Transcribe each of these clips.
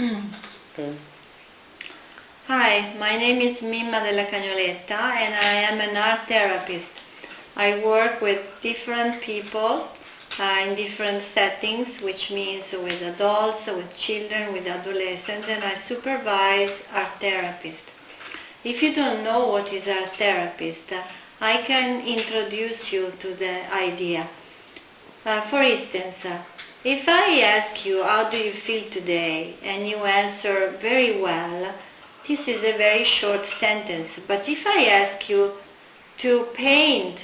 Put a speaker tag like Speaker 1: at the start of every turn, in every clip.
Speaker 1: Okay. Hi, my name is Mimma della Cagnoletta and I am an art therapist. I work with different people in different settings, which means with adults, with children, with adolescents, and I supervise art therapists. If you don't know what is art therapist, I can introduce you to the idea. For instance, if I ask you, how do you feel today, and you answer very well, this is a very short sentence. But if I ask you to paint,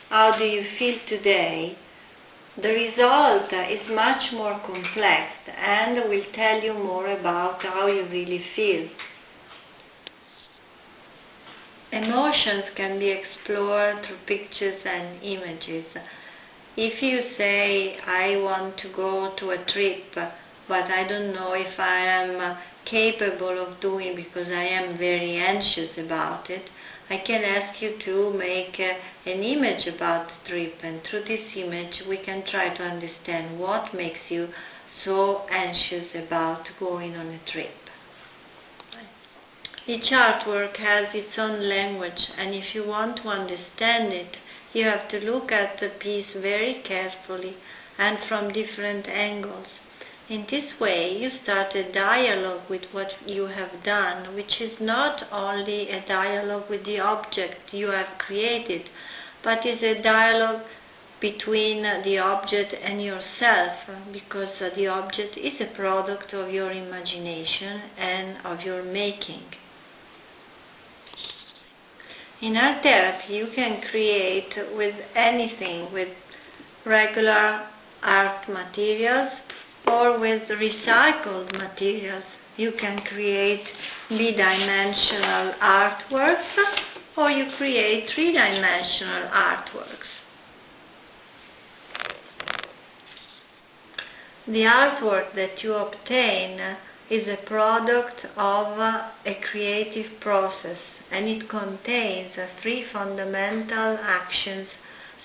Speaker 1: how do you feel today, the result is much more complex and will tell you more about how you really feel. Emotions can be explored through pictures and images. If you say, I want to go to a trip, but I don't know if I am capable of doing because I am very anxious about it, I can ask you to make an image about the trip, and through this image we can try to understand what makes you so anxious about going on a trip. Each artwork has its own language, and if you want to understand it, you have to look at the piece very carefully and from different angles. In this way, you start a dialogue with what you have done, which is not only a dialogue with the object you have created, but is a dialogue between the object and yourself, because the object is a product of your imagination and of your making. In art therapy, you can create with anything, with regular art materials or with recycled materials. You can create two-dimensional artworks or you create three-dimensional artworks. The artwork that you obtain is a product of a creative process, and it contains three fundamental actions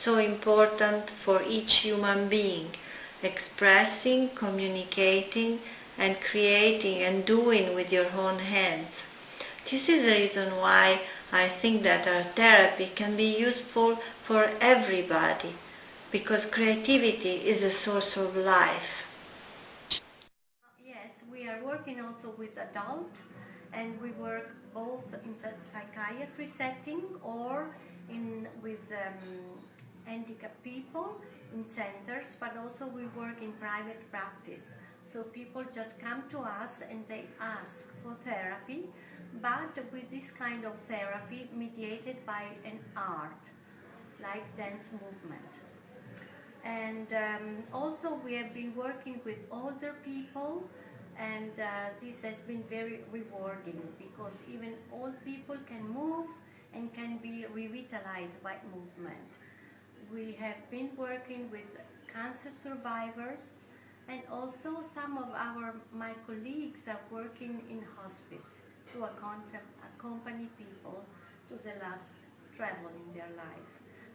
Speaker 1: so important for each human being: expressing, communicating, and creating and doing with your own hands. This is the reason why I think that art therapy can be useful for everybody, because creativity is a source of life.
Speaker 2: Yes, we are working also with adults, and we work both in the psychiatry setting or with handicapped people in centers, but also we work in private practice. So people just come to us and they ask for therapy, but with this kind of therapy mediated by an art, like dance movement. And also we have been working with older people, and this has been very rewarding, because even old people can move and can be revitalized by movement. We have been working with cancer survivors, and also some of my colleagues are working in hospice to accompany people to the last travel in their life.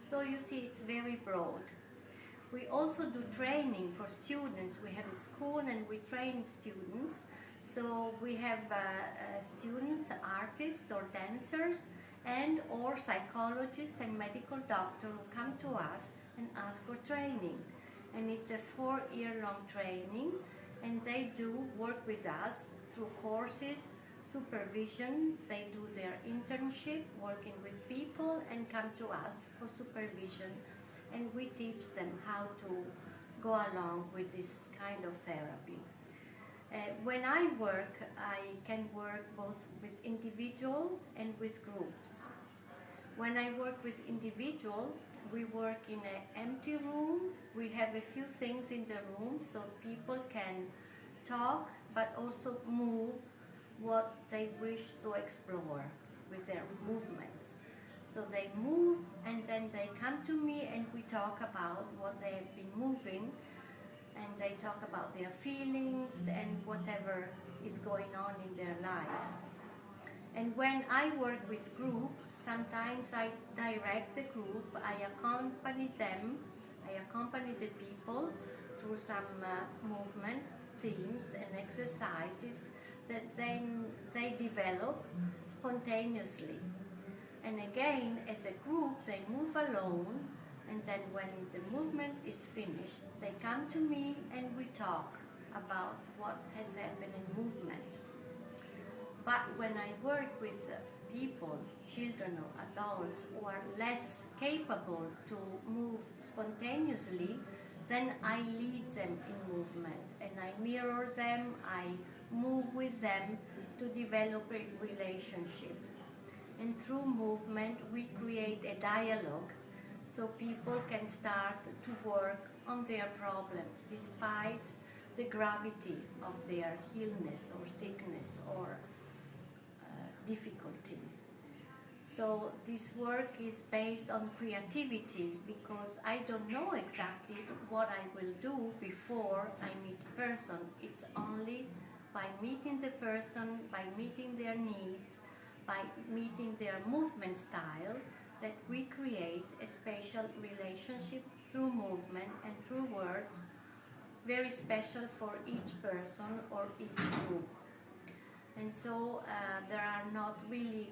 Speaker 2: So you see, it's very broad. We also do training for students. We have a school and we train students. So we have students, artists or dancers, and or psychologists and medical doctors who come to us and ask for training. And it's a 4-year-long training, and they do work with us through courses, supervision. They do their internship working with people and come to us for supervision, and we teach them how to go along with this kind of therapy. When I work, I can work both with individual and with groups. When I work with individual, we work in an empty room. We have a few things in the room so people can talk but also move what they wish to explore with their movements. So they move and then they come to me and we talk about what they have been moving, and they talk about their feelings and whatever is going on in their lives. And when I work with group, sometimes I direct the group, I accompany them, I accompany the people through some movement, themes and exercises that then they develop spontaneously. And again, as a group, they move alone, and then when the movement is finished, they come to me and we talk about what has happened in movement. But when I work with people, children or adults, who are less capable to move spontaneously, then I lead them in movement and I mirror them, I move with them to develop a relationship. And through movement we create a dialogue so people can start to work on their problem despite the gravity of their illness or sickness or difficulty. So this work is based on creativity because I don't know exactly what I will do before I meet a person. It's only by meeting the person, by meeting their needs, by meeting their movement style, that we create a special relationship through movement and through words, very special for each person or each group. And so there are not really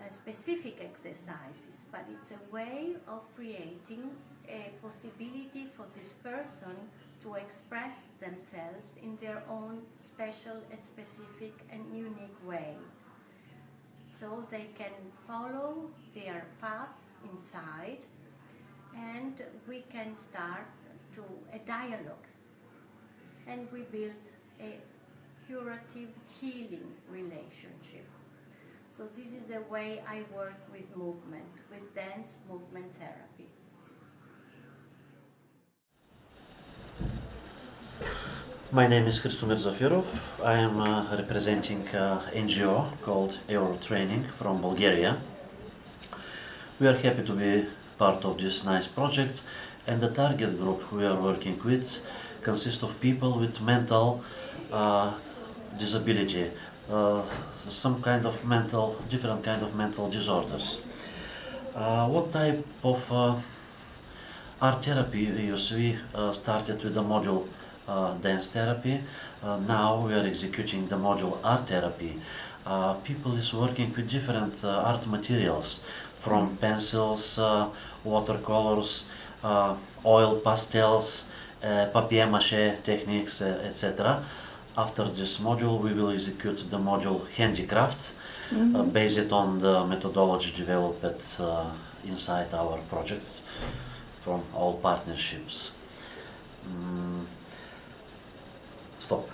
Speaker 2: specific exercises, but it's a way of creating a possibility for this person to express themselves in their own special and specific and unique way. So they can follow their path inside, and we can start to a dialogue, and we build a curative healing relationship. So this is the way I work with movement, with dance movement therapy.
Speaker 3: My name is Christomir Zafirov. I am representing NGO called Eurotraining from Bulgaria. We are happy to be part of this nice project, and the target group we are working with consists of people with mental disability, some kind of different kind of mental disorders. What type of art therapy we use? We started with the module dance therapy. Now we are executing the module art therapy. People is working with different art materials, from pencils, watercolors, oil pastels, papier-mâché techniques, etc. After this module, we will execute the module handicraft, based on the methodology developed inside our project from all partnerships. Stop.